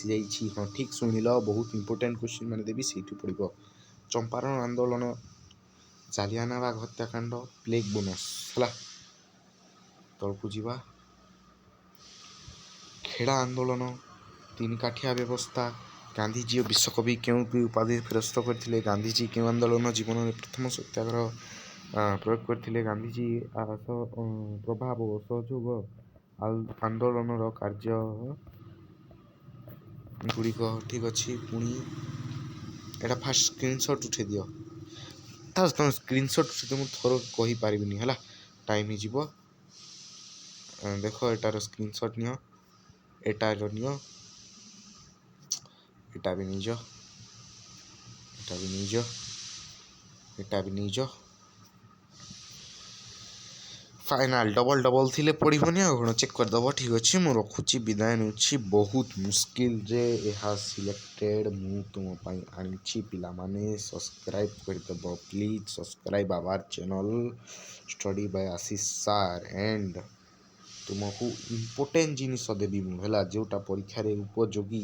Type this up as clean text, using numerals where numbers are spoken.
ଆସିଯାଇଛି। ହଁ ଠିକ୍ ଶୁଣିଲ, ବହୁତ ଇମ୍ପୋର୍ଟାଣ୍ଟ କ୍ୱେଶ୍ଚିନ୍ ମାନେ ଦେବି, ସେଇଠୁ ପଡ଼ିବ। ଚମ୍ପାରଣ ଆନ୍ଦୋଳନ, ଜାଲିଆନାବାଗ ହତ୍ୟାକାଣ୍ଡ, ପ୍ଲେଗ ବୋନସ୍। ହେଲା, ତଳକୁ ଯିବା। ଖେଡ଼ା ଆନ୍ଦୋଳନ, ତିନି କାଠିଆ ବ୍ୟବସ୍ଥା, ଗାନ୍ଧିଜୀ ଓ ବିଶ୍ୱକବି କେଉଁ ଉପାଧି ଫେରସ୍ତ କରିଥିଲେ? ଗାନ୍ଧିଜୀ କେଉଁ ଆନ୍ଦୋଳନ ଜୀବନରେ ପ୍ରଥମ ସତ୍ୟାଗ୍ରହ ପ୍ରୟୋଗ କରିଥିଲେ? ଗାନ୍ଧିଜୀ ପ୍ରଭାବ ଓ ସହଯୋଗ ଆନ୍ଦୋଳନର କାର୍ଯ୍ୟ ଗୁଡ଼ିକ। ଠିକ୍ ଅଛି। ପୁଣି ଏଇଟା ଫାଷ୍ଟ ସ୍କ୍ରିନଶଟ୍ ଉଠେଇ ଦିଅ। ତମେ ସ୍କ୍ରିନଶଟ୍ ଉଠେଇ ମୁଁ ଥର କହିପାରିବିନି ହେଲା, ଟାଇମ୍ ହେଇଯିବ। ଦେଖ ଏଟାର ସ୍କ୍ରିନଶଟ୍ ନିଅ, ଏଟାର ନିଅ, ଏଟା ବି ନେଇଯାଅ, ଏଟା ବି ନେଇଯାଅ, ଏଟା ବି ନେଇଯାଅ। फाइनाल ଡବଲ୍ ଥିଲେ ପଡ଼ିବନି ଆଉ କ'ଣ, ଚେକ୍ କରିଦେବ। ଠିକ୍ ଅଛି, ମୁଁ ରଖୁଛି, ବିଦାୟ ନେଉଛି। ବହୁତ ମୁସ୍କିଲରେ ଏହା ସିଲେକ୍ଟେଡ଼ ମୁଁ ତୁମ ପାଇଁ ଆଣିଛି। ପିଲାମାନେ ସବସ୍କ୍ରାଇବ୍ କରିଦେବ please, subscribe our channel study by Ashish sir. And ତୁମକୁ ଇମ୍ପୋର୍ଟାଣ୍ଟ ଜିନିଷ ଦେବି ମୁଁ ହେଲା, ଯେଉଁଟା ପରୀକ୍ଷାରେ ଉପଯୋଗୀ